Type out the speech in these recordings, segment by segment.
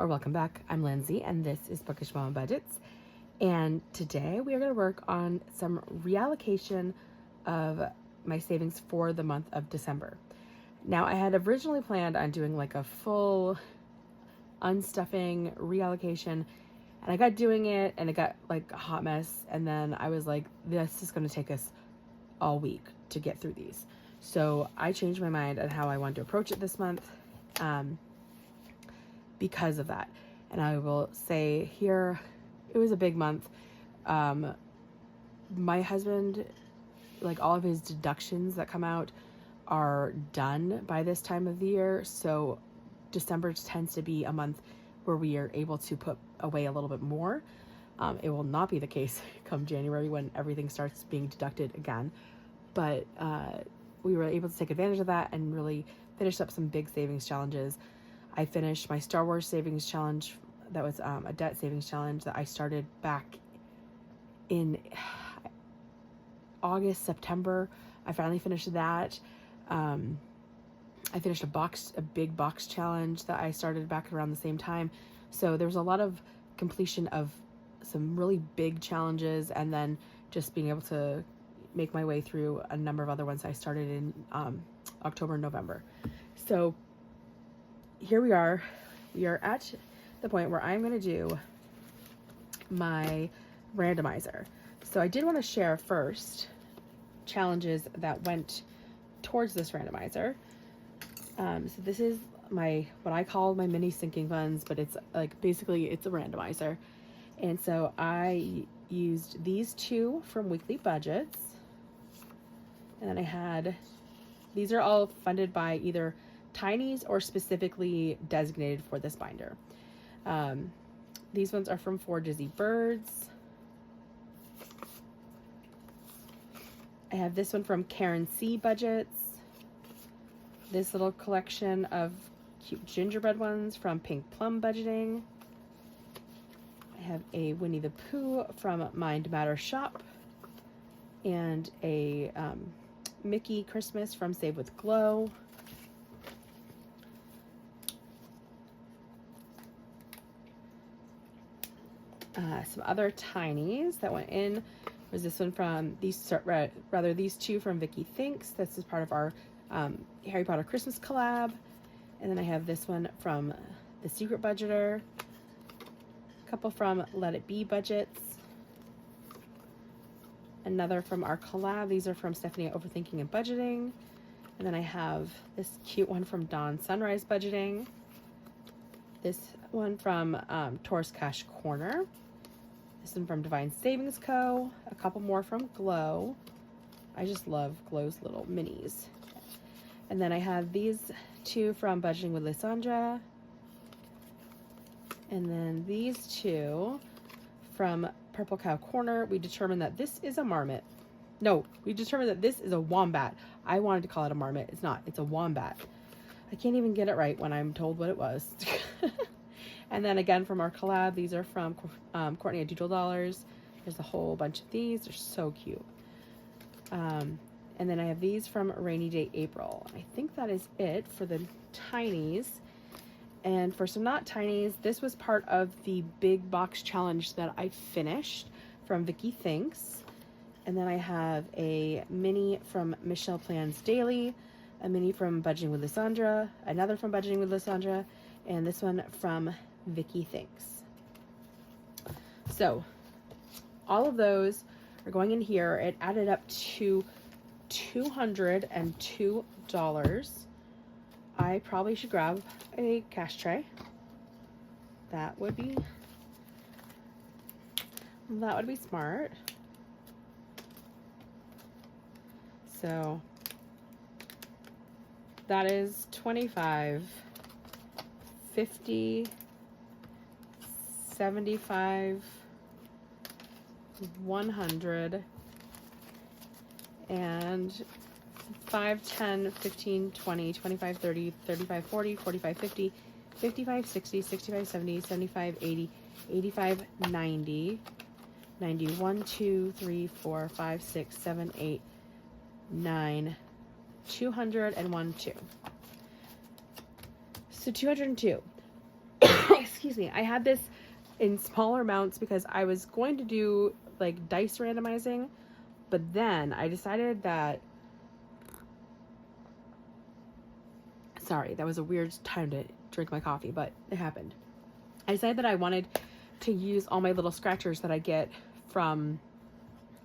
Welcome back. I'm Lindsay, and this is Bookish Mama Budgets. And today we are going to work on some reallocation of my savings for the month of December. Now, I had originally planned on doing like a full unstuffing reallocation, and I got doing it, and it got like a hot mess. And then I was like, this is going to take us all week to get through these. So I changed my mind on how I want to approach it this month. Because of that. And I will say here, it was a big month. My husband, like all of his deductions that come out are done by this time of the year. So December tends to be a month where we are able to put away a little bit more. It will not be the case come January when everything starts being deducted again. But we were able to take advantage of that and really finish up some big savings challenges. I finished my Star Wars savings challenge. That was a debt savings challenge that I started back in August, September. I finally finished that. I finished a big box challenge that I started back around the same time. So there was a lot of completion of some really big challenges, and then just being able to make my way through a number of other ones I started in October and November. So here we are at the point where I'm going to do my randomizer. So I did want to share first challenges that went towards this randomizer. So this is what I call my mini sinking funds, but it's like basically it's a randomizer. And so I used these two from weekly budgets, and then these are all funded by either Tiny's or specifically designated for this binder. These ones are from 4 Dizzy Birds. I have this one from Karen C Budgets. This little collection of cute gingerbread ones from Pink Plum Budgeting. I have a Winnie the Pooh from Mind Matter Shop, and a Mickey Christmas from Save with Glow. Some other Tinies that went in was this one from these two from Vicky Thinks. This is part of our Harry Potter Christmas collab. And then I have this one from The Secret Budgeter, a couple from Let It Be Budgets, another from our collab. These are from Stephanie at Overthinking and Budgeting. And then I have this cute one from Dawn Sunrise Budgeting, this one from Taurus Cash Corner, this one from Divine Savings Co., a couple more from Glow. I just love Glow's little minis. And then I have these two from Budgeting with Lysandra, and then these two from Purple Cow Corner. We determined that this is a marmot. No, we determined that this is a wombat. I wanted to call it a marmot. It's not. It's a wombat. I can't even get it right when I'm told what it was. And then again from our collab, these are from Courtney at Doodle Dollars. There's a whole bunch of these. They're so cute. And then I have these from Rainy Day April. I think that is it for the Tinies. And for some not Tinies, this was part of the big box challenge that I finished from Vicky Thinks. And then I have a mini from Michelle Plans Daily, a mini from Budgeting with Lysandra, another from Budgeting with Lysandra, and this one from Vicky Thinks. So all of those are going in here. It added up to $202. I probably should grab a cash tray. That would be smart. So that is 25, 50, 75, 100, and 5, 10, 15, 20, 25, 30, 35, 40, 45, 50, 55, 60, 65, 70, 75, 80, 85, 90, 90, 1, 2, 3, 4, 5, 6, 7, 8, 9, 201, 2. So 202. Excuse me. I had this in smaller amounts because I was going to do like dice randomizing, but then I decided that, sorry, that was a weird time to drink my coffee, but it happened. I decided that I wanted to use all my little scratchers that I get from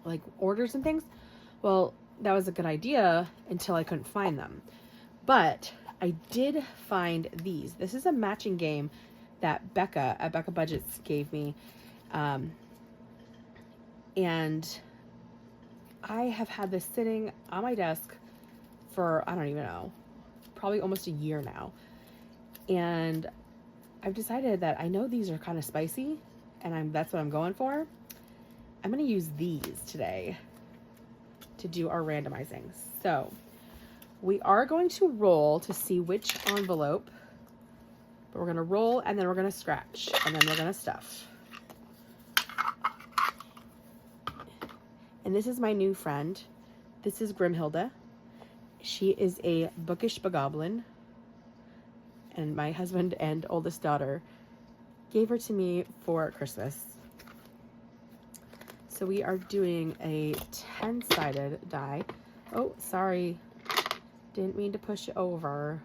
like orders and things. Well, that was a good idea until I couldn't find them. But I did find these. This is a matching game that Becca at BookishMammaBudgets gave me. And I have had this sitting on my desk for, I don't even know, probably almost a year now. And I've decided that I know these are kind of spicy, and that's what I'm going for. I'm going to use these today to do our randomizing. So we are going to roll to see which envelope, but we're going to roll and then we're going to scratch and then we're going to stuff. And this is my new friend. This is Grimhilda. She is a bookish bogoblin, and my husband and oldest daughter gave her to me for Christmas. So we are doing a 10-sided die. Oh, sorry. Didn't mean to push it over.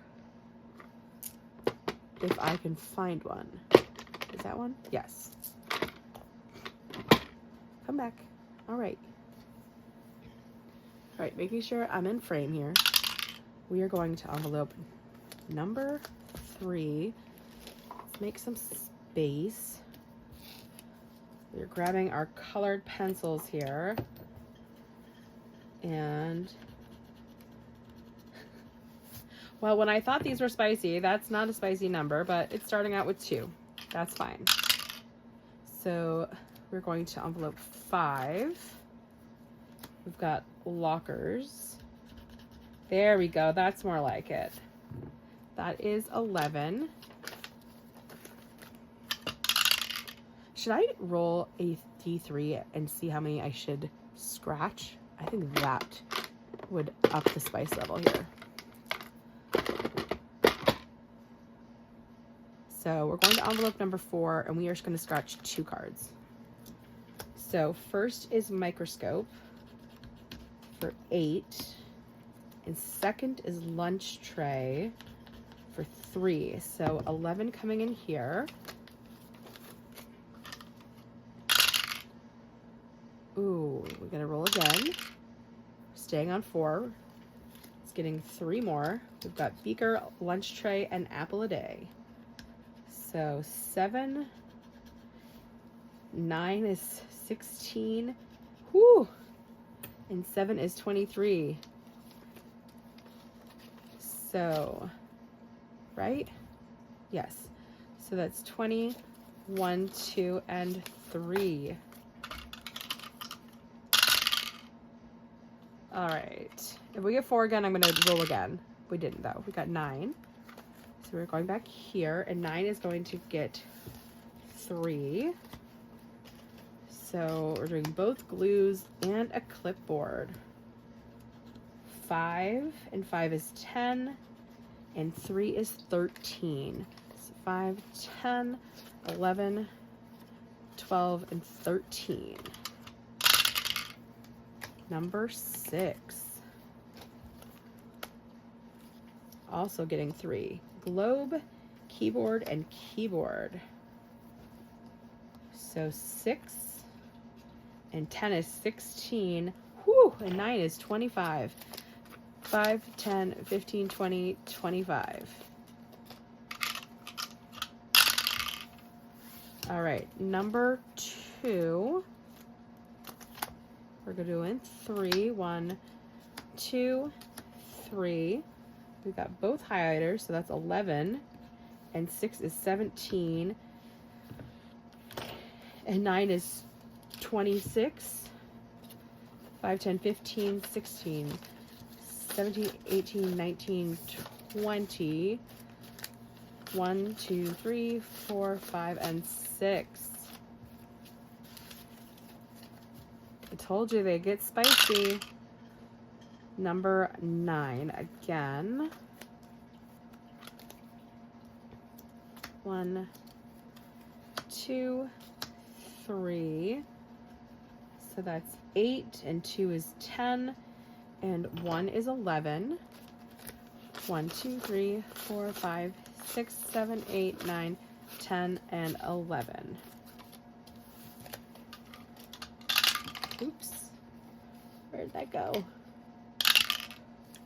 If I can find one. Is that one? Yes. Come back. All right. All right, making sure I'm in frame here. We are going to envelope number 3. Let's make some space. We're grabbing our colored pencils here. And, well, when I thought these were spicy, that's not a spicy number, but it's starting out with 2. That's fine. So we're going to envelope 5. We've got lockers. There we go. That's more like it. That is 11. Should I roll a D3 and see how many I should scratch? I think that would up the spice level here. So we're going to envelope number 4, and we are just going to scratch 2 cards. So first is microscope for 8, and second is lunch tray for 3. So 11 coming in here. Ooh, we're gonna roll again. Staying on 4. It's getting 3 more. We've got beaker, lunch tray, and apple a day. So 7, 9 is 16. Whew! And 7 is 23. So, right? Yes. So that's 20, 1, 2, and 3. All right. If we get 4 again, I'm going to roll again. We didn't, though. We got 9. So we're going back here, and 9 is going to get 3. So we're doing both glues and a clipboard. 5, and 5 is 10, and 3 is 13. So 5, 10, 11, 12, and 13. Number 6. Also getting 3. Globe, keyboard, and keyboard. So 6, and 10 is 16. Whew, and 9 is 25. 5, 10, 15, 20, 25. All right, number 2. We're going to do in 3. 1, 2, 3. We've got both highlighters, so that's 11. And 6 is 17. And 9 is 26. 5, 10, 15, 16. 17, 18, 19, 20. 1, 2, 3, 4, 5, and 6. told you they get spicy. Number 9 again. 1, 2, 3. So that's 8, and 2 is 10, and 1 is 11. 1, 2, 3, 4, 5, 6, 7, 8, 9, 10, and 11. Oops. Where'd that go?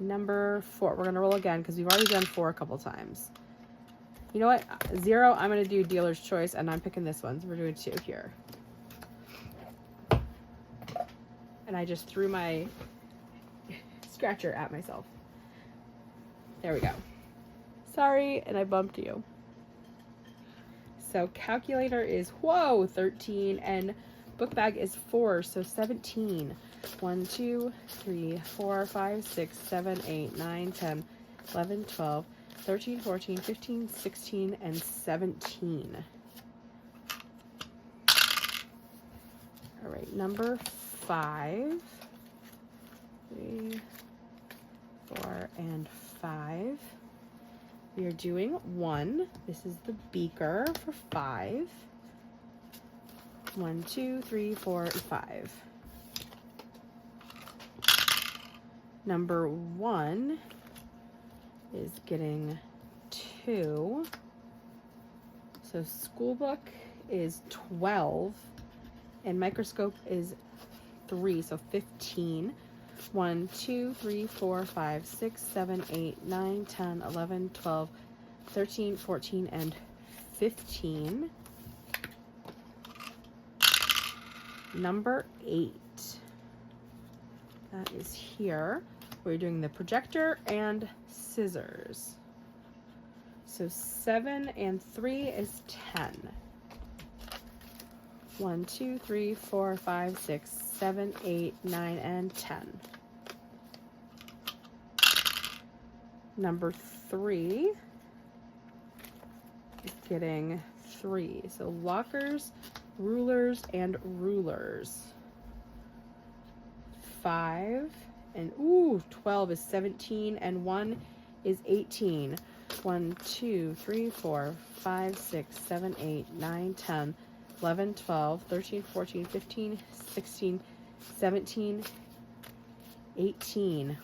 Number 4. We're going to roll again because we've already done 4 a couple times. You know what? 0, I'm going to do dealer's choice, and I'm picking this one. So we're doing 2 here. And I just threw my scratcher at myself. There we go. Sorry, and I bumped you. So calculator is, whoa, 13, and book bag is 4, so 17. 1, 2, 3, 4, 5, 6, 7, 8, 9, 10, 11, 12, 13, 14, 15, 16, and 17. All right, number 5. 3, 4, and 5. We are doing 1. This is the beaker for 5. 1, 2, 3, 4, and 5. Number 1 is getting 2. So school book is 12, and microscope is 3, so 15. 1, 2, 3, 4, 5, 6, 7, 8, 9, 10, 11, 12, 13, 14, and 15. Number 8. That is here. We're doing the projector and scissors. So 7 and 3 is 10. 1, 2, 3, 4, 5, 6, 7, 8, 9, and 10. Number 3 is getting 3. So lockers, rulers, and rulers. 5 and 12 is 17, and 1 is 18. 1, 2, 3, 4, 5, 6, 7, 8, 9, 10, 11, 12, 13, 14, 15, 16, 17, 18.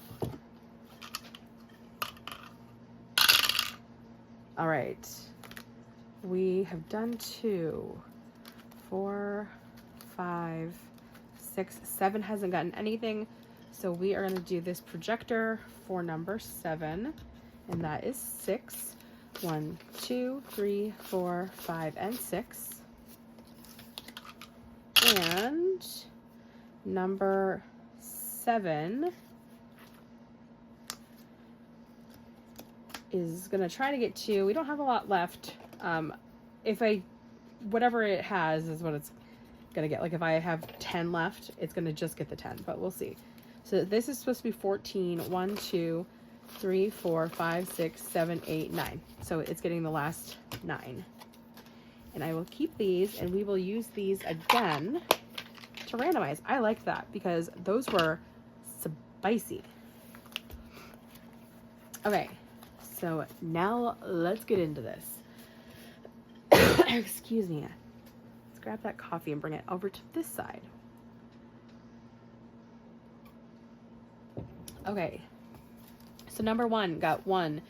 All right. We have done 2, 4, 5, 6, 7 hasn't gotten anything. So we are going to do this projector for number 7, and that is 6. 1, 2, 3, 4, 5, and 6. And number 7 is going to try to get 2. We don't have a lot left. Whatever it has is what it's going to get. Like if I have 10 left, it's going to just get the 10, but we'll see. So this is supposed to be 14. 1, 2, 3, 4, 5, 6, 7, 8, 9. So it's getting the last 9. And I will keep these, and we will use these again to randomize. I like that because those were spicy. Okay, so now let's get into this. Excuse me. Let's grab that coffee and bring it over to this side. Okay, so number 1 got 1,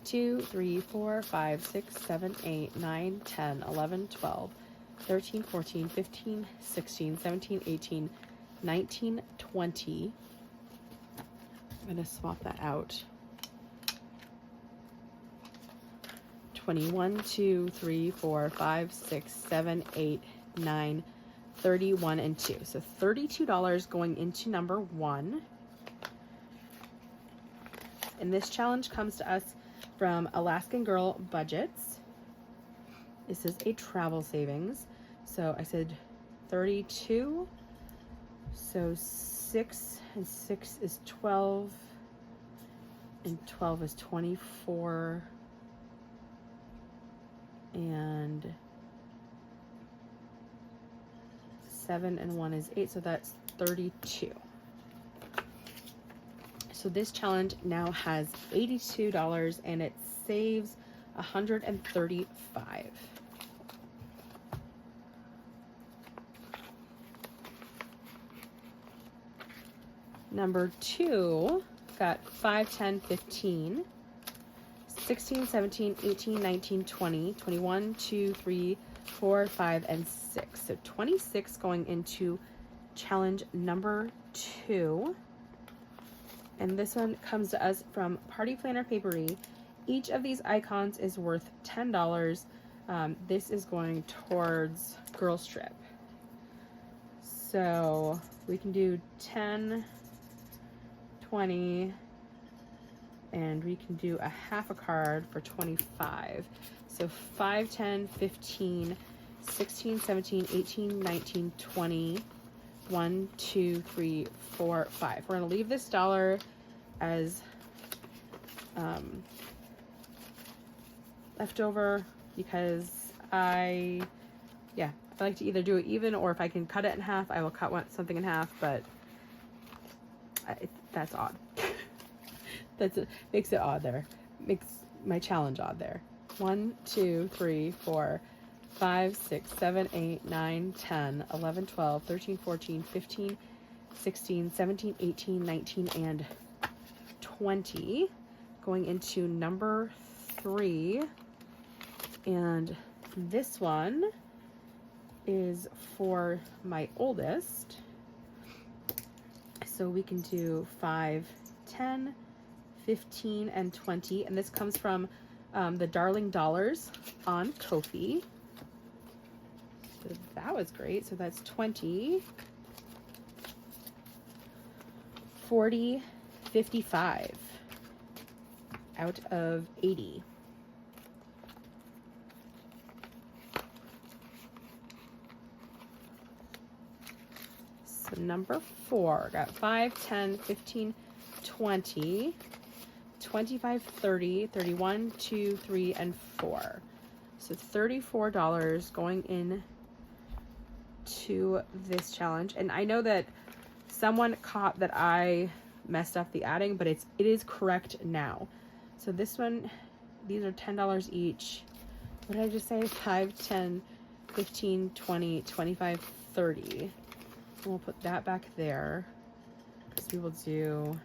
2, 3, 4, 5, 6, 7, 8, 9, 10, 11, 12, 13, 14, 15, 16, 17, 18, 19, 20. I'm going to swap that out. 21, 2, 3, 4, 5, 6, 7, 8, 9, 31, and 2. So $32 going into number 1. And this challenge comes to us from Alaskan Girl Budgets. This is a travel savings. So I said 32. So 6 and 6 is 12. And 12 is 24. And 7 and 1 is 8, so that's 32. So this challenge now has $82 and it saves $135. Number 2 got 5, 10, 15, 16, 17, 18, 19, 20, 21, 2, 3, 4, 5, and 6. So 26 going into challenge number 2. And this one comes to us from Party Planner Papery. Each of these icons is worth $10. This is going towards Girls Trip. So we can do 10, 20, and we can do a half a card for 25. So 5, 10, 15, 16, 17, 18, 19, 20, 1, 2, 3, 4, 5. We're going to leave this dollar as leftover because I like to either do it even, or if I can cut it in half, I will cut something in half, but that's odd. Makes it odd there. Makes my challenge odd there. 1, 2, 3, 4, 5, 6, 7, 8, 9, 10, 11, 12, 13, 14, 15, 16, 17, 18, 19, and 20. Going into number 3. And this one is for my oldest. So we can do 5, 10, 15, and 20. And this comes from the Darling Dollars on Ko-fi. So that was great. So that's 20, 40, 55 out of 80. So number 4, got 5, 10, 15, 20, 25, 30, 31, 2, 3, and 4. So $34 going in to this challenge. And I know that someone caught that I messed up the adding, but it is correct now. So this one, these are $10 each. What did I just say? 5, 10, 15, 20, 25, 30. We'll put that back there because we will do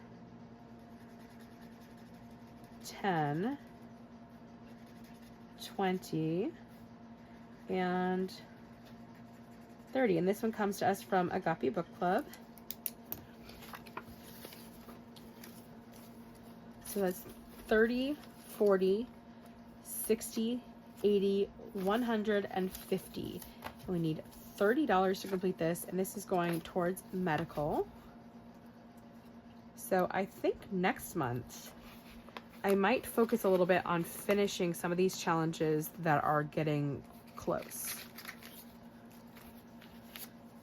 10, 20, and 30. And this one comes to us from Agape Book Club. So that's 30, 40, 60, 80, 150. We need $30 to complete this, and this is going towards medical. So I think next month I might focus a little bit on finishing some of these challenges that are getting close.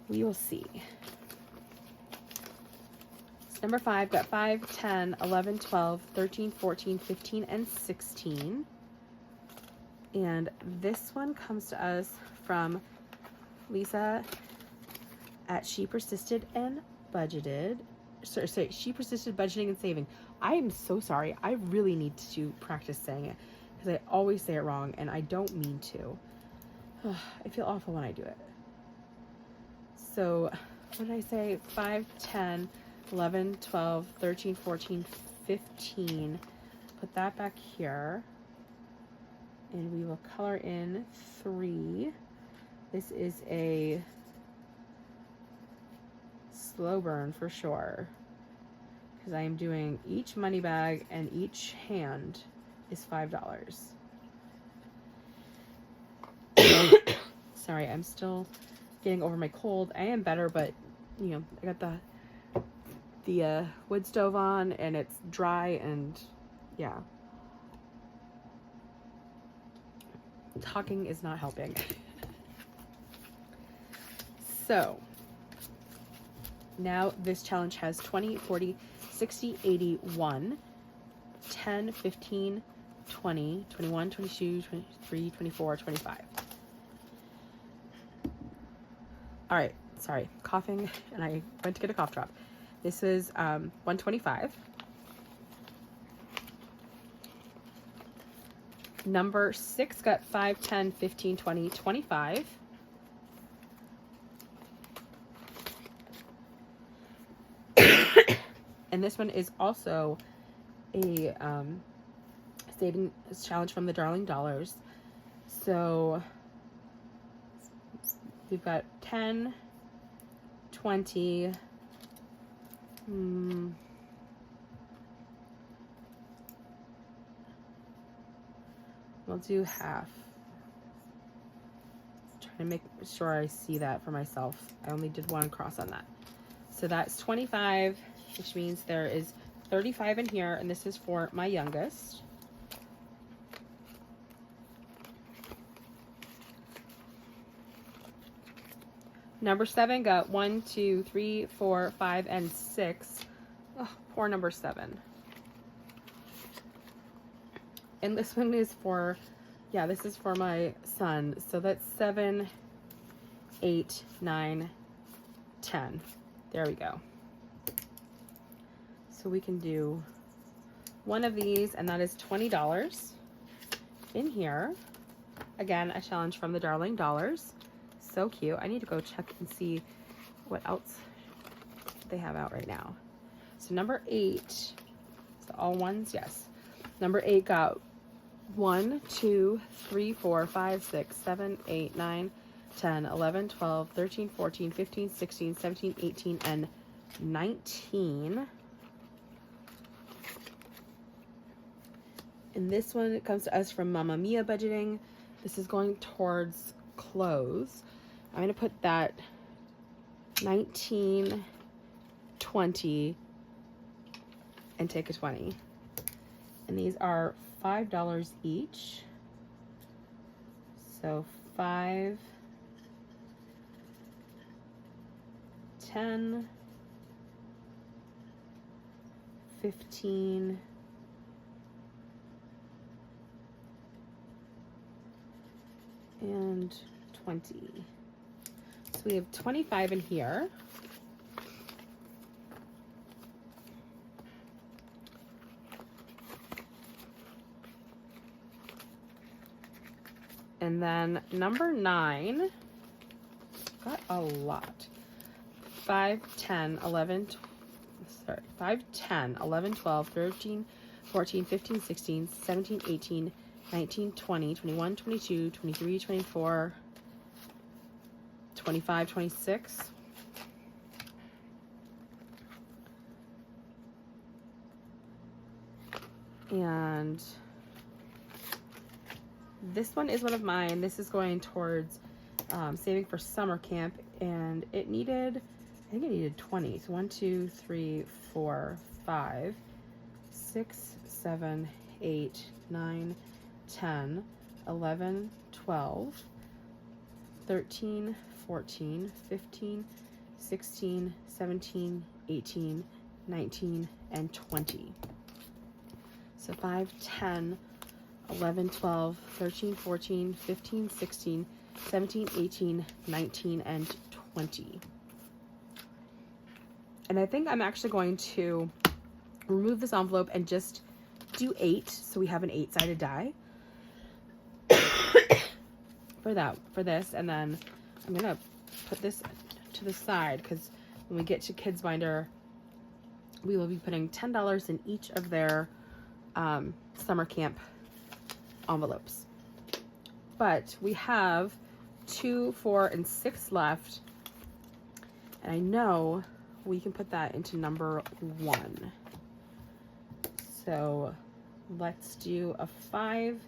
We will see. Number 5, got 5, 10, 11, 12, 13, 14, 15, and 16. And this one comes to us from Lisa at She Persisted and Budgeted. Sorry, She Persisted Budgeting and Saving. I am so sorry. I really need to practice saying it because I always say it wrong and I don't mean to. I feel awful when I do it. So, what did I say? 5, 10, 11, 12, 13, 14, 15. Put that back here. And we will color in 3. This is a slow burn for sure. Because I am doing each money bag and each hand is $5. Sorry, I'm still getting over my cold. I am better, but you know, I got the wood stove on and it's dry and yeah. Talking is not helping. So now this challenge has 20, 40, 60, 80, 1, 10, 15, 20, 21, 22, 23, 24, 25. All right, sorry, coughing, and I went to get a cough drop. This is $125. Number 6 got 5, 10, 15, 20, 25. And this one is also a saving challenge from the Darling Dollars. So we've got 10, 20, we'll do half. Trying to make sure I see that for myself. I only did one cross on that. So that's 25, which means there is 35 in here, and this is for my youngest. Number 7 got 1, 2, 3, 4, 5, and 6. Oh, poor number 7. And this one is for, yeah, this is for my son. So that's 7, 8, 9, 10. There we go. So we can do one of these, and that is $20 in here. Again, a challenge from the Darling Dollars. So cute. I need to go check and see what else they have out right now. So number 8, so all ones, yes. Number 8 got 1, 2, 3, 4, 5, 6, 7, 8, 9, 10, 11, 12, 13, 14, 15, 16, 17, 18, and 19. And this one comes to us from Mamma Mia Budgeting. This is going towards clothes. I'm going to put that 19, 20, and take a 20. And these are $5 each. So 5, 10, 15, and 20. So we have 25 in here. And then number 9 got a lot. 5, 10, 11, 12, 13, 14, 15, 16, 17, 18, 19, 20, 21, 22, 23, 24, 25, 26. And this one is one of mine. This is going towards saving for summer camp, and it needed, I think it needed 20. So 1, 2, 3, 4, 5, 6, 7, 8, 9, 10, 11, 12, 13, 14, 15, 16, 17, 18, 19, and 20. So 5, 10, 11, 12, 13, 14, 15, 16, 17, 18, 19, and 20. And I think I'm actually going to remove this envelope and just do 8, so we have an 8-sided die for this. And then I'm gonna put this to the side, because when we get to Kids Binder, we will be putting $10 in each of their summer camp envelopes. But we have 2, 4, and 6 left, and I know we can put that into number 1. So let's do a 5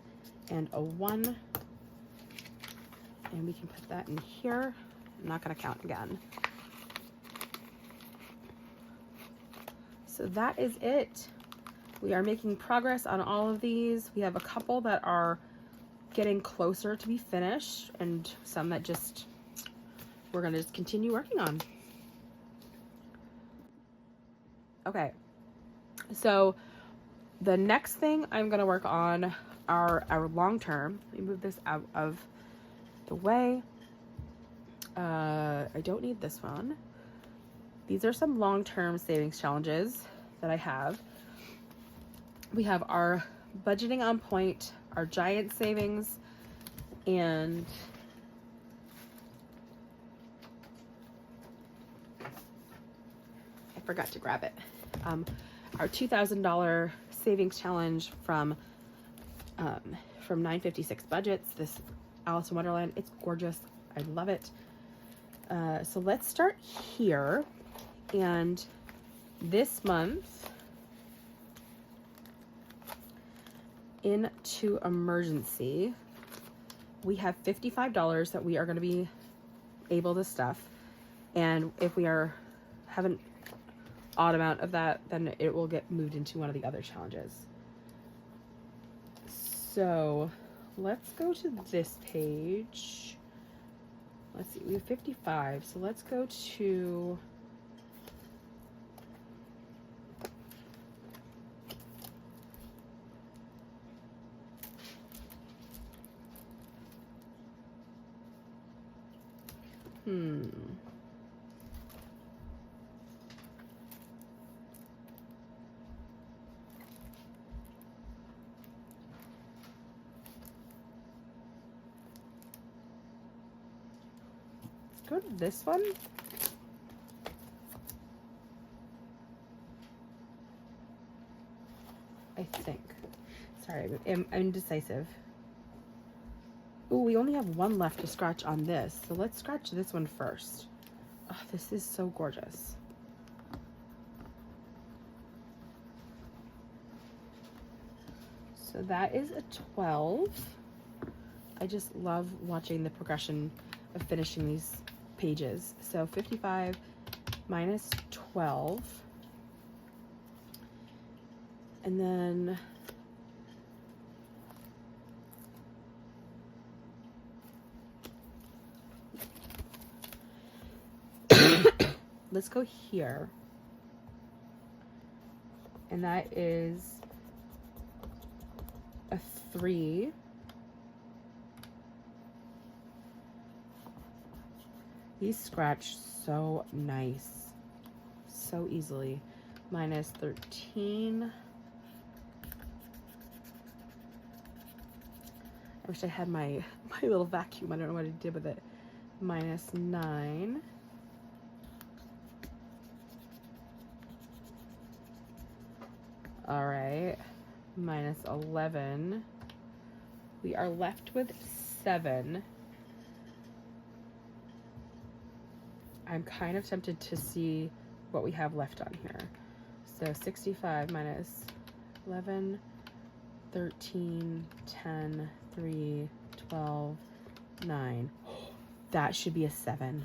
and a 1, and we can put that in here. I'm not going to count again. So that is it. We are making progress on all of these. We have a couple that are getting closer to be finished, and some that just we're going to just continue working on. Okay, so the next thing I'm going to work on are our long term. Let me move this out of the way. I don't need this one. These are some long-term savings challenges that I have. We have our budgeting on point, our giant savings, and I forgot to grab it. Our $2,000 savings challenge from 956 Budgets. This Alice in Wonderland. It's gorgeous. I love it. So let's start here. And this month, into emergency, we have $55 that we are going to be able to stuff. And if we have an odd amount of that, then it will get moved into one of the other challenges. So let's go to this page. Let's see, we have 55. So let's go to let's go to this one. I think. Sorry, I'm indecisive. Oh, we only have one left to scratch on this. So let's scratch this one first. Oh, this is so gorgeous. So that is a 12. I just love watching the progression of finishing these pages. So 55 minus 12. And then let's go here. And that is a 3. These scratch so nice. So easily. Minus 13. I wish I had my little vacuum. I don't know what I did with it. Minus 9. All right, minus 11. We are left with 7. I'm kind of tempted to see what we have left on here. So 65 minus 11, 13, 10, 3, 12, 9. That should be a 7.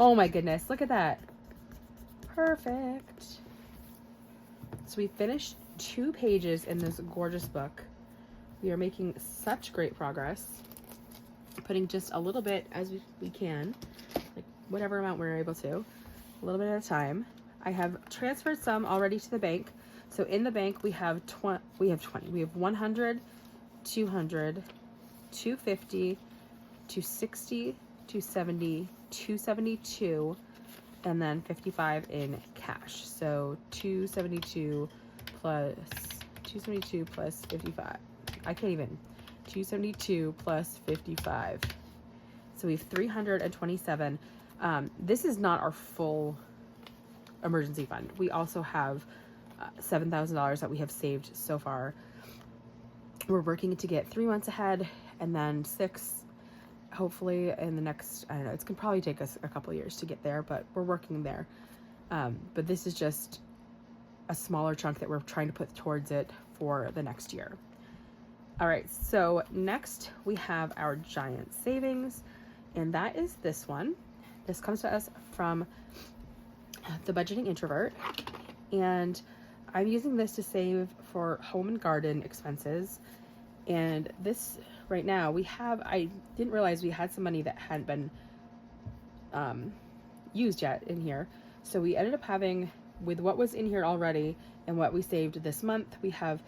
Oh my goodness, look at that. Perfect. So we finished 2 pages in this gorgeous book. We are making such great progress, putting just a little bit as we can, like whatever amount we're able to, a little bit at a time. I have transferred some already to the bank. So in the bank we have 20. We have 100, 200, 250, 260, 270, 272, and then 55 in cash. So 272 plus 55. I can't even. 272 plus 55. So we have 327. This is not our full emergency fund. We also have $7,000 that we have saved so far. We're working to get 3 months ahead, and then 6 hopefully in the next, I don't know, it's gonna probably take us a couple years to get there, but we're working there. But this is just a smaller chunk that we're trying to put towards it for the next year. All right, so next we have our giant savings, and that is this one. This comes to us from the Budgeting Introvert, and I'm using this to save for home and garden expenses. And this right now I didn't realize we had some money that hadn't been used yet in here. So we ended up having, with what was in here already and what we saved this month, we have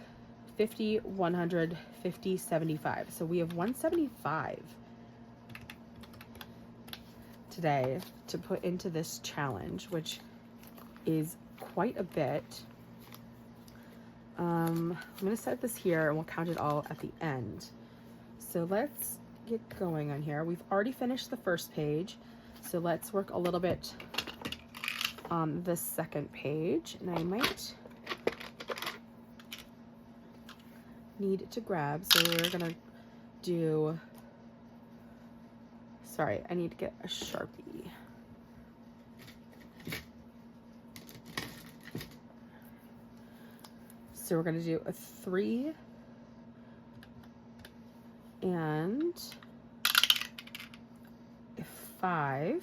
50, 100, 50, 75. So we have 175 to today to put into this challenge, which is quite a bit. I'm going to set this here and we'll count it all at the end. So let's get going on here. We've already finished the first page, so let's work a little bit on the second page. And I might need to grab, so we're going to do, sorry, I need to get a Sharpie. So we're going to do a 3 and a 5.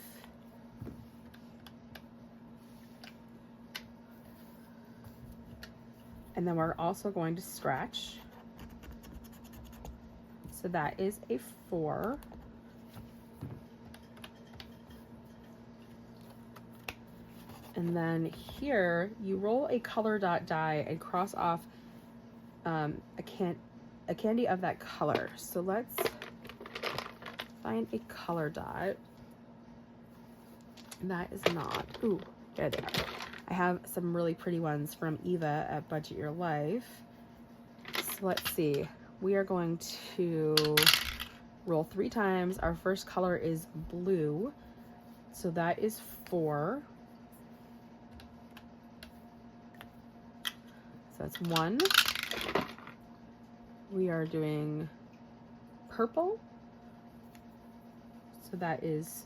And then we're also going to scratch. So that is a 4. And then here, you roll a color dot die and cross off a candy of that color. So let's find a color dot. That is not, ooh, there they are. I have some really pretty ones from Eva at Budget Your Life. So let's see. We are going to roll 3 times. Our first color is blue. So that is 4. So that's 1. We are doing purple. So that is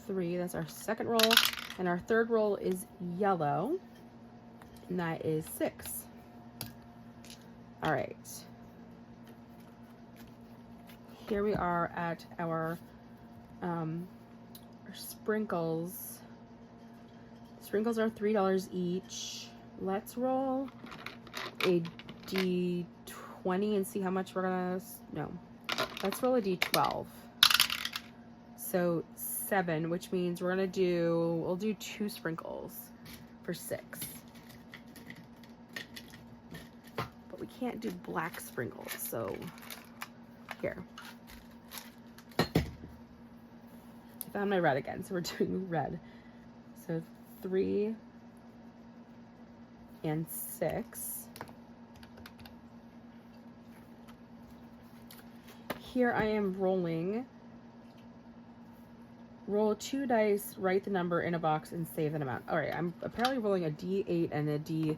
3. That's our second roll. And our third roll is yellow. And that is 6. All right. Here we are at our sprinkles. Sprinkles are $3 each. Let's roll a D20 and see how much we're gonna, no. Let's roll a D12. So 7, which means we're gonna do, we'll do 2 sprinkles for 6. But we can't do black sprinkles, so here. I found my red again, so we're doing red. So 3 and 6. Here I am rolling. Roll 2 dice, write the number in a box, and save an amount. All right, I'm apparently rolling a D8 and a D10.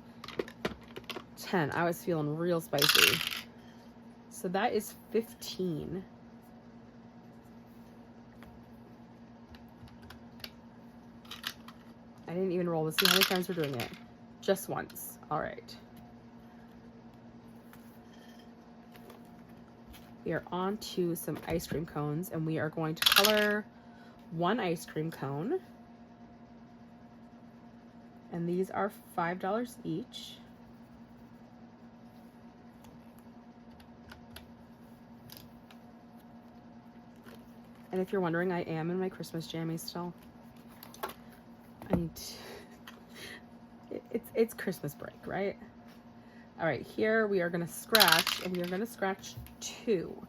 I was feeling real spicy. So that is 15. I didn't even roll to see how many times we're doing it. Just once. All right. We are on to some ice cream cones, and we are going to color 1 ice cream cone. And these are $5 each. And if you're wondering, I am in my Christmas jammies still. I need to, it's Christmas break, right? All right, here we are gonna scratch, and we are gonna scratch 2.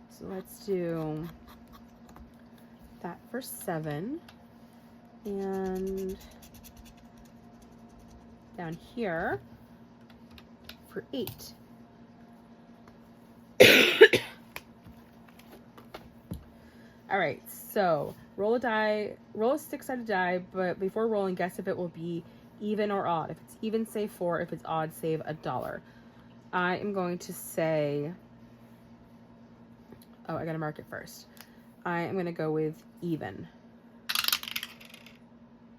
So let's do that for 7, and down here for 8. All right, so roll a die, roll a 6-sided die, but before rolling, guess if it will be even or odd. If it's even, save 4. If it's odd, save $1. I am going to say, oh, I gotta mark it first. I am gonna go with even.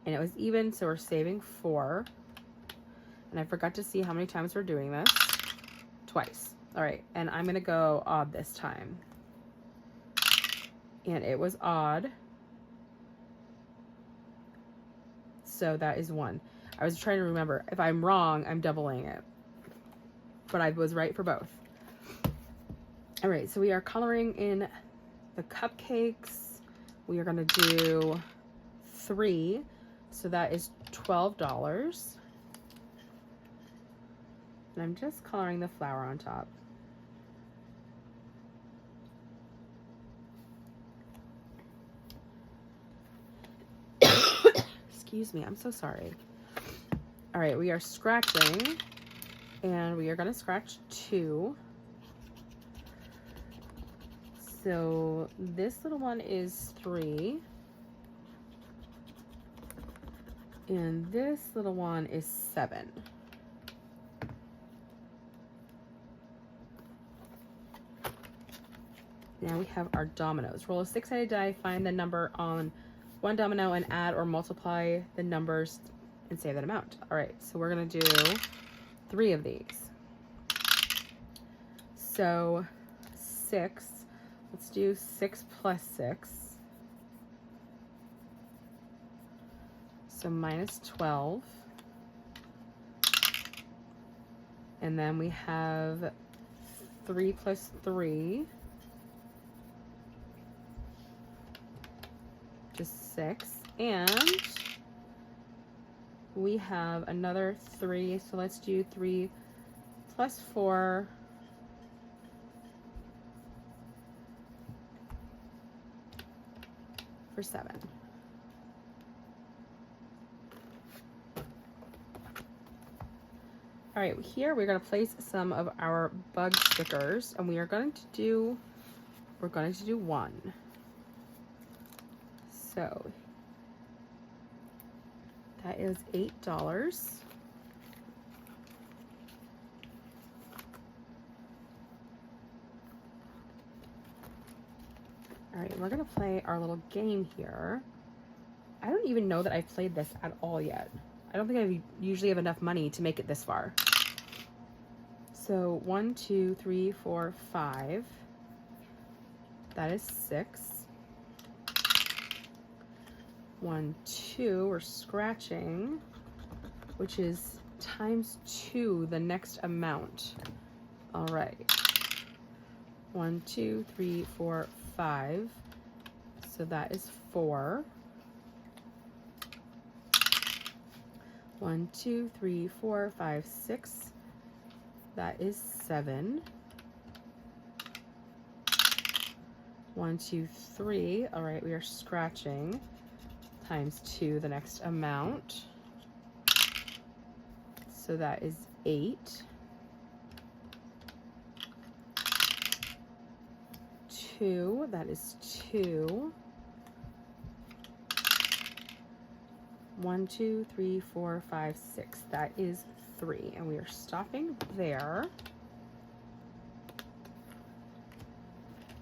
And it was even, so we're saving 4. And I forgot to see how many times we're doing this. Twice. All right, and I'm gonna go odd this time. And it was odd. So that is 1. I was trying to remember. If I'm wrong, I'm doubling it. But I was right for both. All right, so we are coloring in the cupcakes. We are going to do 3. So that is $12. And I'm just coloring the flower on top. Excuse me. I'm so sorry. All right, we are scratching, and we are going to scratch 2. So this little one is 3. And this little one is 7. Now we have our dominoes. Roll a 6-sided die, find the number on one domino, and add or multiply the numbers and say that amount. All right, so we're gonna do 3 of these. So 6, let's do 6 plus 6. So minus 12. And then we have 3 plus 3. Just 6. And we have another 3. So let's do 3 plus 4. For 7. All right, here we're going to place some of our bug stickers, and we're going to do 1. So that is $8. All right, we're gonna play our little game here. I don't even know that I've played this at all yet. I don't think I usually have enough money to make it this far. So 1, 2, 3, 4, 5. That is 6. 1, 2, we're scratching, which is times 2 the next amount. All right. 1, 2, 3, 4, 5. So that is 4. 1, 2, 3, 4, 5, 6. That is 7. 1, 2, 3. All right, we are scratching. Times 2 the next amount. So that is 8. 2, that is 2. 1, 2, 3, 4, 5, 6. That is 3. And we are stopping there.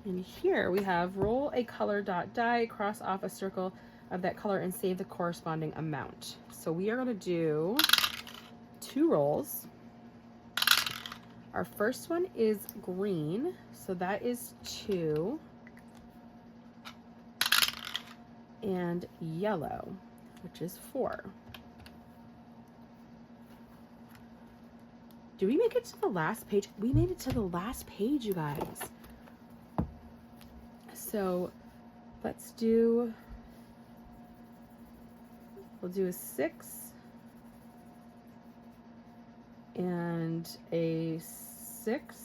And here we have roll a color dot die, cross off a circle of that color, and save the corresponding amount. So we are going to do 2 rolls. Our first one is green, so that is 2. And yellow, which is 4. Do we make it to the last page? We made it to the last page, you guys. So let's do, we'll do a 6 and a 6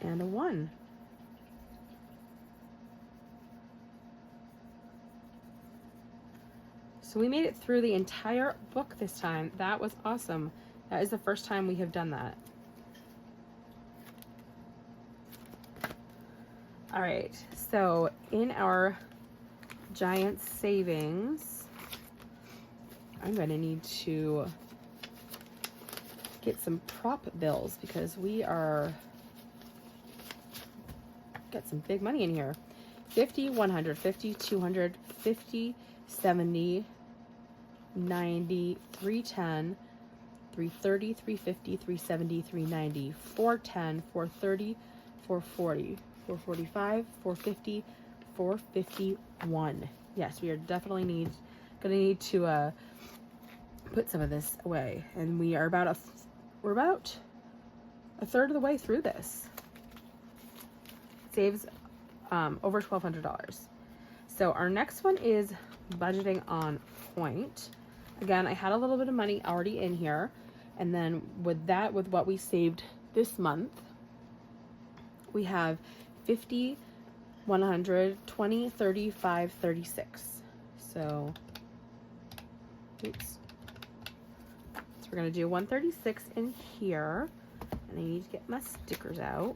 and a 1. So we made it through the entire book this time. That was awesome. That is the first time we have done that. All right, so in our giant savings, I'm gonna need to get some prop bills because we are, got some big money in here. 50, 100, 50, 200, 50, 70, 90, 310, 330, 350, 370, 390, 410, 430, 440, 445, 450, 451. Yes, we are definitely gonna need to put some of this away, and we are we're about a third of the way through this. Saves over $1,200. So our next one is budgeting on point. Again, I had a little bit of money already in here, and then with what we saved this month, we have 50 120, 35, 36. So, oops. So we're going to do 136 in here. And I need to get my stickers out.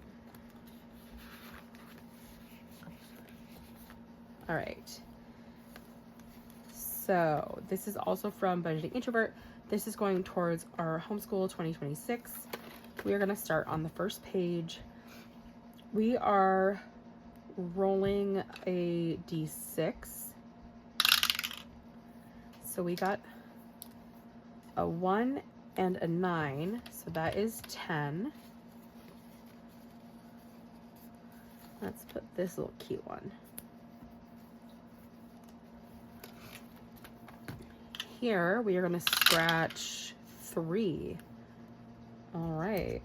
All right. So this is also from Budgeting Introvert. This is going towards our homeschool 2026. We are going to start on the first page. We are rolling a D6. So we got a 1 and a 9. So that is 10. Let's put this little cute one. Here we are going to scratch 3. All right.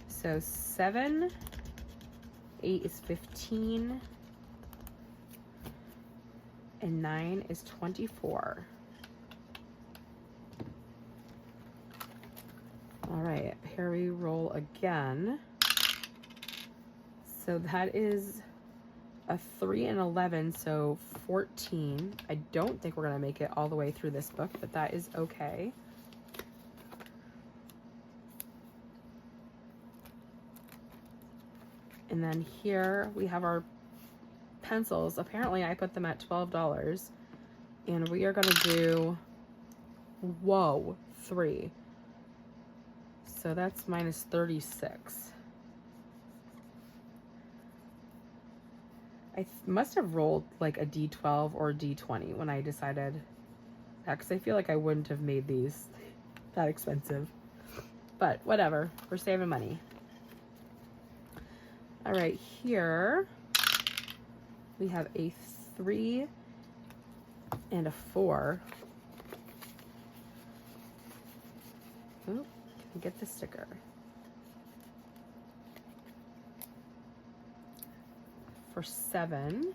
So 7, 8 is 15, and 9 is 24. All right, here we roll again. So that is a 3 and 11, so 14. I don't think we're gonna make it all the way through this book, but that is okay. And then here we have our pencils. Apparently I put them at $12, and we are gonna do, whoa, 3. So that's minus 36. I must have rolled like a D12 or a D20 when I decided that, because I feel like I wouldn't have made these that expensive. But whatever, we're saving money. All right, here we have a 3 and a 4. Oh, can I get the sticker? For 7.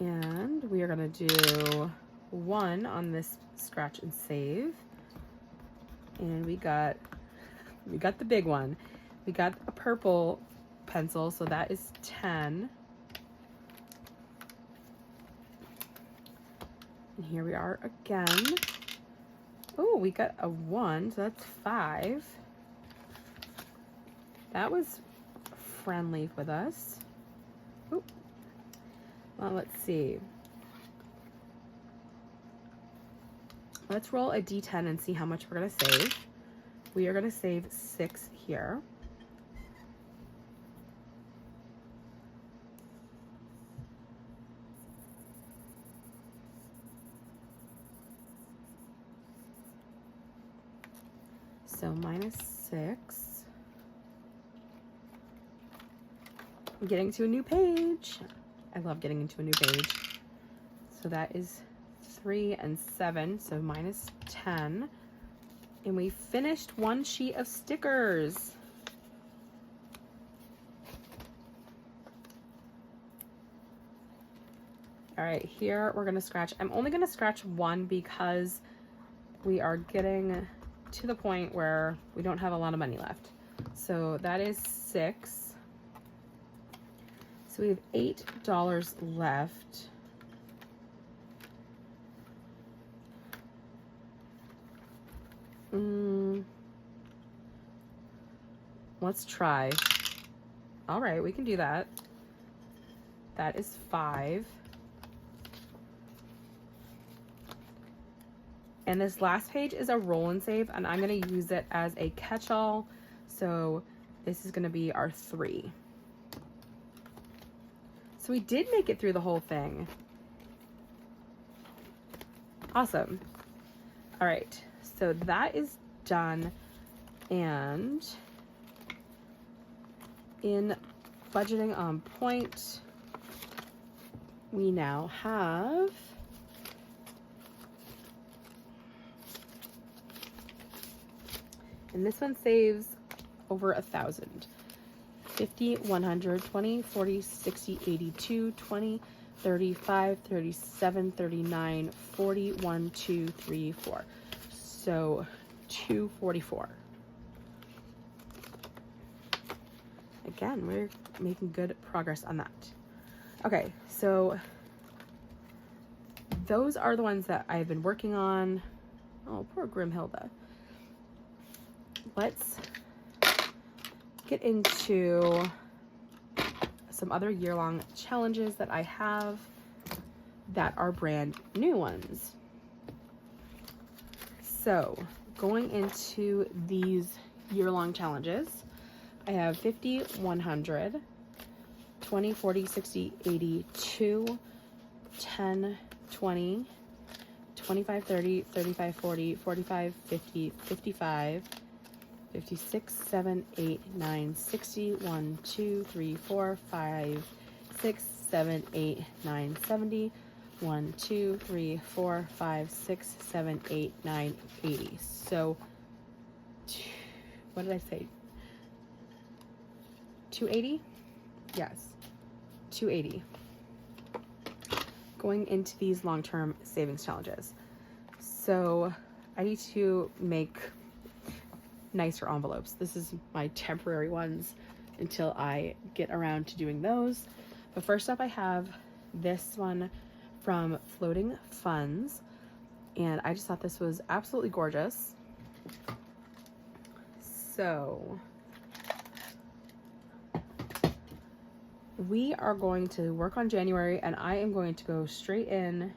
And we are gonna do 1 on this scratch and save. And we got the big one. We got a purple pencil, so that is 10. And here we are again. Oh, we got a 1, so that's 5. That was friendly with us. Ooh. Well, let's see. Let's roll a D10 and see how much we're going to save. We are going to save 6 here. So minus 6. I'm getting to a new page. I love getting into a new page. So that is 3 and 7, so minus 10. And we finished 1 sheet of stickers. All right, here we're gonna scratch. I'm only gonna scratch 1 because we are getting to the point where we don't have a lot of money left. So that is 6. So we have $8 left. Let's try. All right, we can do that. That is 5. And this last page is a roll and save, and I'm going to use it as a catch-all. So this is going to be our 3. So we did make it through the whole thing. Awesome. All right, so that is done. And in Budgeting on Point, we now have and this one saves over 1,000. 50, 100, 20, 40, 60, 82, 20, 35, 37, 39, 40, 1, 2, 3, 4. So 244. again, we're making good progress on that. Okay, so those are the ones that I've been working on. Oh, poor Grimhilda. Let's get into some other year-long challenges that I have that are brand new ones. So going into these year-long challenges, I have 50, 100, 20, 40, 60, 80, 2, 10, 20, 25, 30, 35, 40, 45, 50, 55, 56, 7, 8, 9, 60, 1, 2, 3, 4, 5, 6, 7, 8, 9, 70, 1, 2, 3, 4, 5, 6, 7, 8, 9, 80. So, what did I say? 280? Yes, 280. Going into these long-term savings challenges. So, I need to make nicer envelopes. This is my temporary ones until I get around to doing those. But first up, I have this one from Floating Funds, and I just thought this was absolutely gorgeous. So we are going to work on January, and I am going to go straight in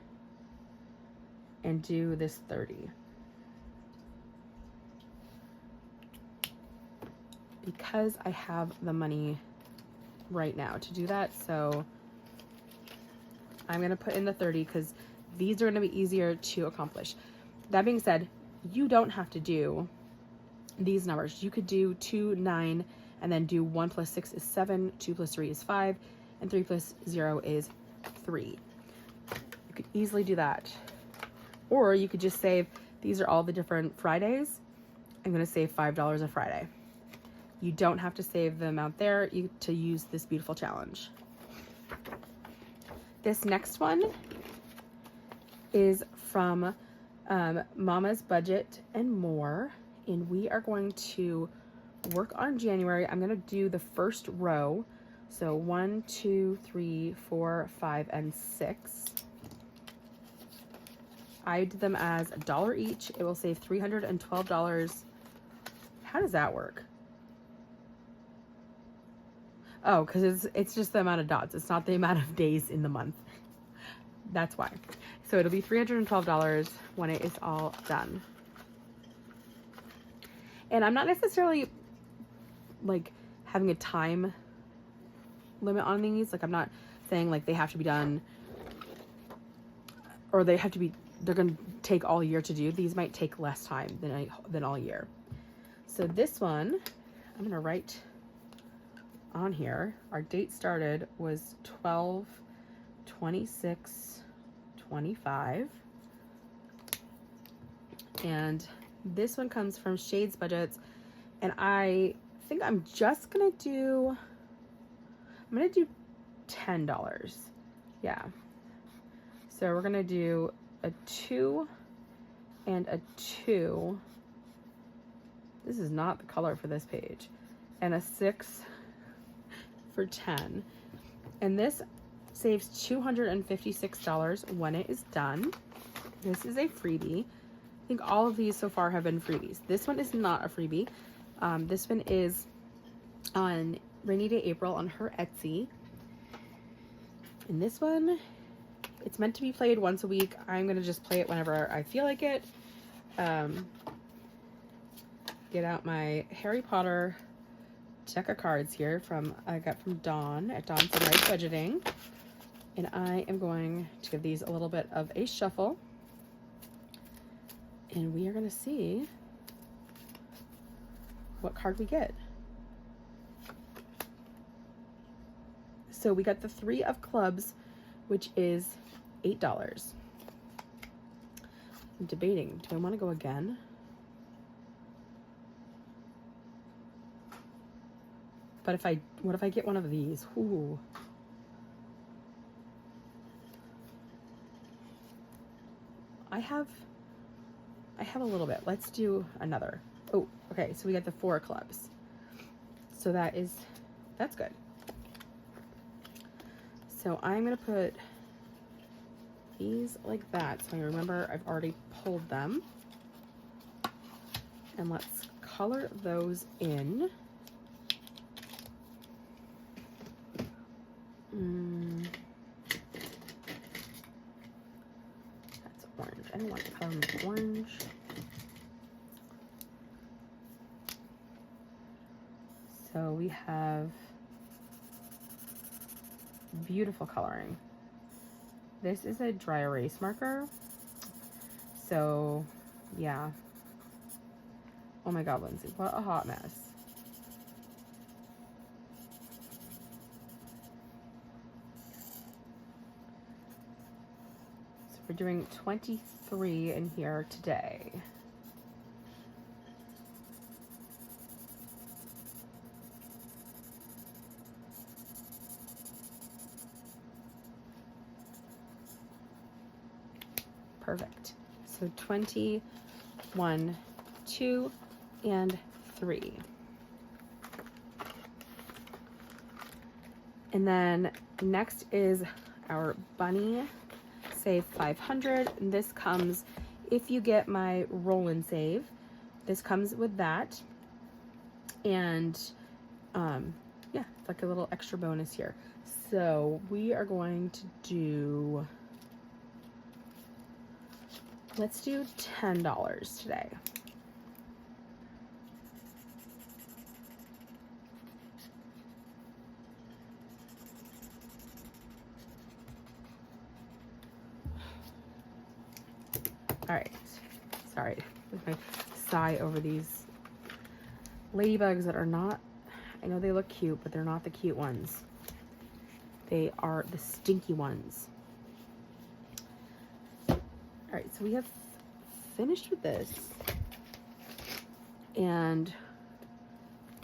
and do this 30. Because I have the money right now to do that, so I'm going to put in the 30 because these are going to be easier to accomplish. That being said, you don't have to do these numbers. You could do 2, 9, and then do 1 plus 6 is 7, 2 plus 3 is 5, and 3 plus 0 is 3. You could easily do that. Or you could just save, these are all the different Fridays. I'm going to save $5 a Friday. You don't have to save the amount there to use this beautiful challenge. This next one is from Mama's Budget and More, and we are going to work on January. I'm going to do the first row, so 1, 2, 3, 4, 5, and 6. I did them as $1 each. It will save $312. How does that work? Oh, because it's just the amount of dots. It's not the amount of days in the month. That's why. So it'll be $312 when it is all done. And I'm not necessarily like having a time limit on these. Like I'm not saying like they have to be done or they're going to take all year to do. These might take less time than all year. So this one, I'm going to write on here, our date started was 12/26/25, and this one comes from Shades Budgets, and I think I'm gonna do $10. Yeah, so we're gonna do a 2 and a 2. This is not the color for this page, and a 6 for 10, and this saves $256 when it is done. This is a freebie. I think all of these so far have been freebies. This one is not a freebie. This one is on Rainy Day April on her Etsy, and this one, it's meant to be played once a week. I'm gonna just play it whenever I feel like it. Get out my Harry Potter deck of cards here I got from Dawn at Dawn Sunrise Budgeting, and I am going to give these a little bit of a shuffle, and we are going to see what card we get. So we got the 3 of clubs, which is $8. I'm debating, do I want to go again? But what if I get one of these? Ooh. I have a little bit. Let's do another. Oh, okay. So we got the 4 clubs. So that's that's good. So I'm gonna put these like that. So I remember I've already pulled them. And let's color those in. That's orange. I don't want to color them with orange. So we have beautiful coloring. This is a dry erase marker. So yeah. Oh my God, Lindsay, what a hot mess. So we're doing 23 in here today. Perfect. So 21, 2, and 3. And then next is our bunny save 500. And this comes, if you get my roll and save, this comes with that. And yeah, it's like a little extra bonus here. So we are going to do, let's do $10 today. All right, sorry, with my sigh over these ladybugs that are not, I know they look cute, but they're not the cute ones. They are the stinky ones. All right, so we have finished with this. And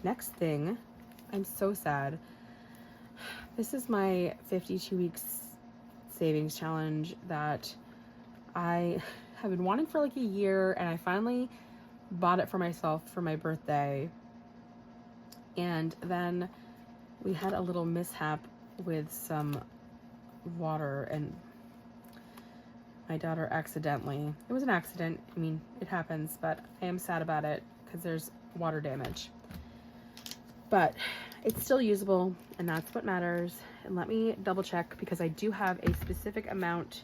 next thing, I'm so sad. This is my 52 weeks savings challenge that I have been wanting for like a year, and I finally bought it for myself for my birthday. And then we had a little mishap with some water, and my daughter accidentally, it was an accident, I mean, it happens, but I am sad about it because there's water damage. But it's still usable, and that's what matters. And let me double check, because I do have a specific amount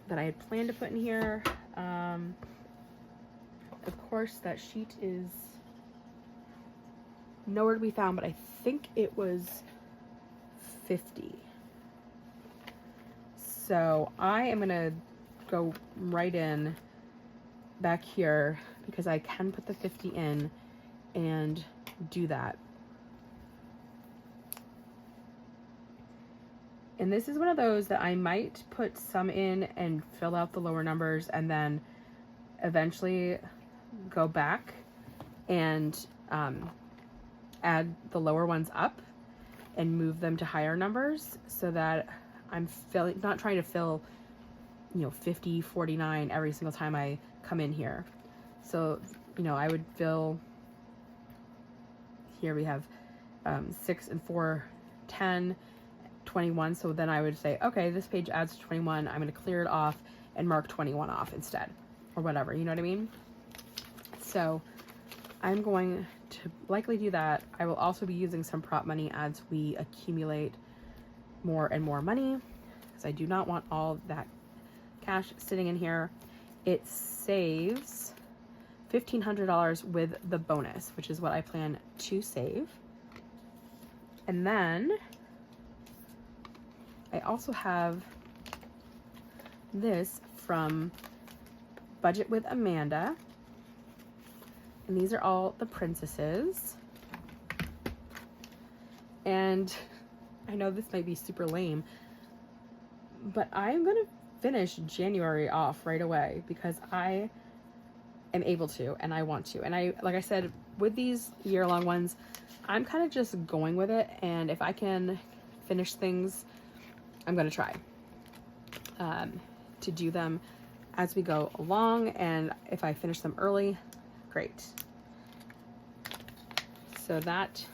that I had planned to put in here. Of course, that sheet is nowhere to be found, but I think it was 50. So I am gonna go right in back here, because I can put the 50 in and do that. And this is one of those that I might put some in and fill out the lower numbers, and then eventually go back and add the lower ones up and move them to higher numbers, so that I'm not trying to fill, you know, 50, 49 every single time I come in here. So, you know, I would fill, here we have 6 and 4, 10, 21. So then I would say, okay, this page adds 21. I'm going to clear it off and mark 21 off instead, or whatever, you know what I mean? So I'm going to likely do that. I will also be using some prop money as we accumulate more and more money, because I do not want all that cash sitting in here. It saves $1,500 with the bonus, which is what I plan to save. And then I also have this from Budget with Amanda. And these are all the princesses. And I know this might be super lame, but I'm going to finish January off right away, because I am able to, and I want to. And I, like I said, with these year-long ones, I'm kind of just going with it. And if I can finish things, I'm going to try to do them as we go along. And if I finish them early, great. So that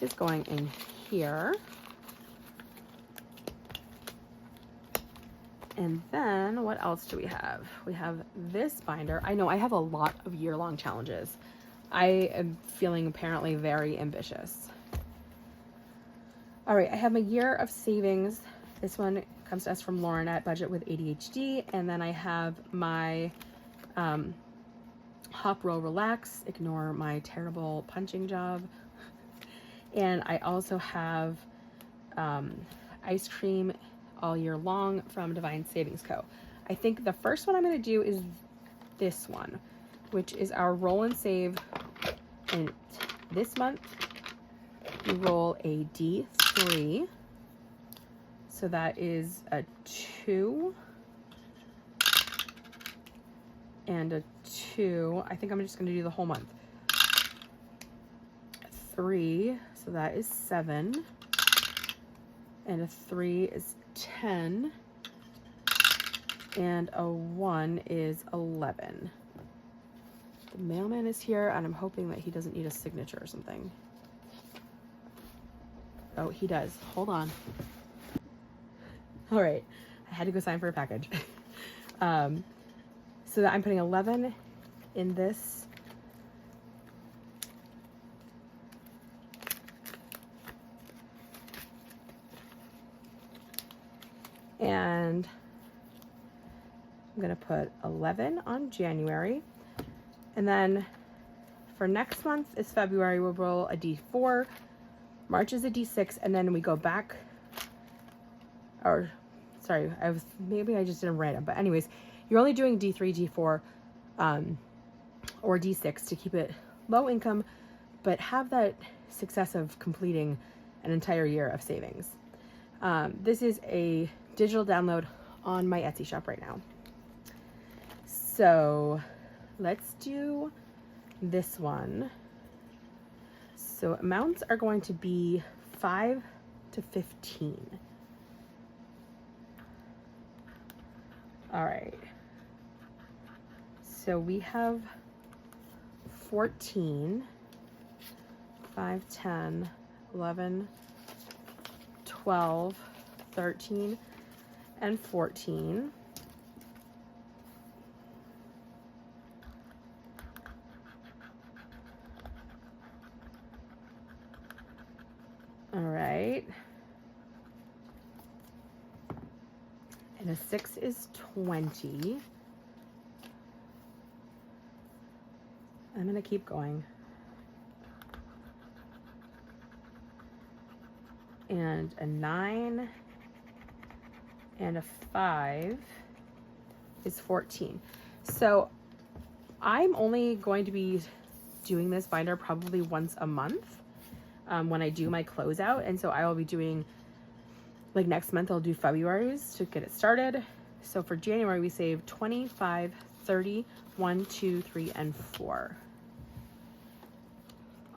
is going in here. And then what else do we have? We have this binder. I know I have a lot of year-long challenges. I am feeling apparently very ambitious. All right, I have my year of savings. This one comes to us from Lauren at Budget with ADHD. And then I have my Hop, Roll, Relax, ignore my terrible punching job. And I also have ice cream all year long from Divine Savings Co. I think the first one I'm going to do is this one, which is our roll and save. And this month we roll a D3. So that is a 2 and a 2. I think I'm just going to do the whole month. 3, so that is 7. And a 3 is 10. And a 1 is 11. The mailman is here, and I'm hoping that he doesn't need a signature or something. Oh, he does. Hold on. All right. I had to go sign for a package. So that I'm putting 11 in this. And I'm going to put 11 on January. And then for next month is February, we'll roll a D4. March is a D6, and then we go back. Or, sorry, maybe I just didn't write it. But anyways, you're only doing D3, D4, or D6 to keep it low income, but have that success of completing an entire year of savings. This is a digital download on my Etsy shop right now. So let's do this one. So amounts are going to be 5 to 15. All right. So we have 14, 5, 10, 11, 12, 13, and 14. All right. And a 6 is 20. I'm going to keep going. And a 9 and a 5 is 14. So I'm only going to be doing this binder probably once a month when I do my closeout. And so I will be doing, like next month, I'll do February's to get it started. So for January, we save 25, 30, 1, 2, 3, and 4.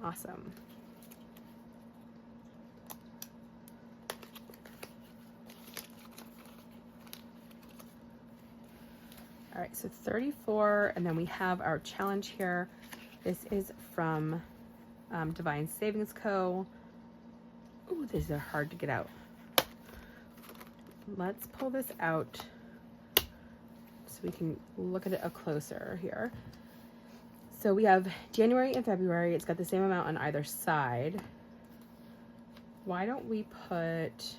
Awesome. All right, so 34, and then we have our challenge here. This is from Divine Savings Co. Ooh, these are hard to get out. Let's pull this out so we can look at it up closer here. So we have January and February. It's got the same amount on either side. Why don't we put...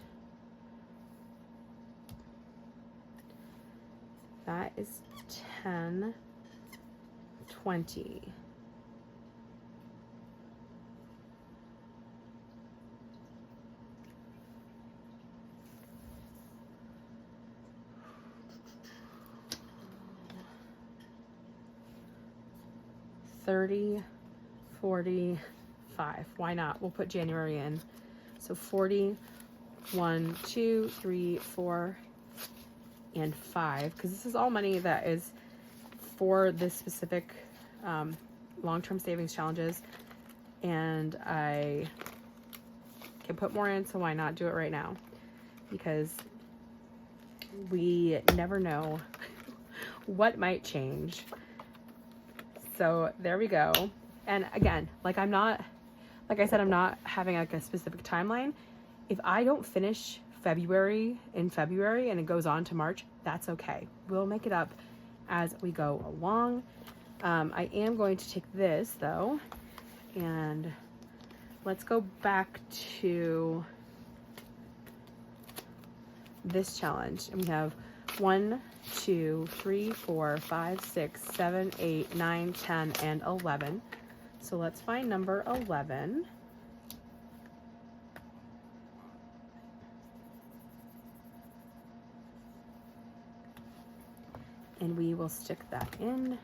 That is 10, 20. $30, 45. Why not? We'll put January in. So 40, 1, 2, 3, 4, and 5, because this is all money that is for this specific long-term savings challenges, and I can put more in, so why not do it right now? Because we never know what might change. So there we go. And again, like I'm not Like I said, I'm not having like a specific timeline. If I don't finish February in February and it goes on to March, that's okay. We'll make it up as we go along. I am going to take this though, and let's go back to this challenge. And we have 1, 2, 3, 4, 5, 6, 7, 8, 9, 10, and 11. So let's find number 11. And we will stick that in.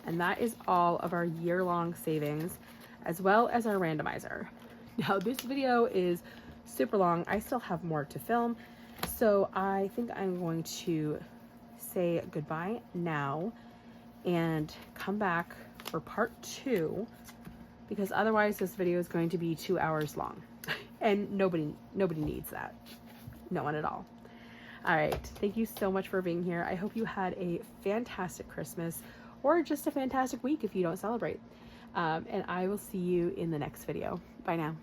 And that is all of our year-long savings, as well as our randomizer. Now, this video is super long. I still have more to film. So I think I'm going to say goodbye now and come back for part 2, because otherwise this video is going to be 2 hours long. And nobody needs that. No one at all. All right, thank you so much for being here. I hope you had a fantastic Christmas, or just a fantastic week if you don't celebrate. And I will see you in the next video. Bye now.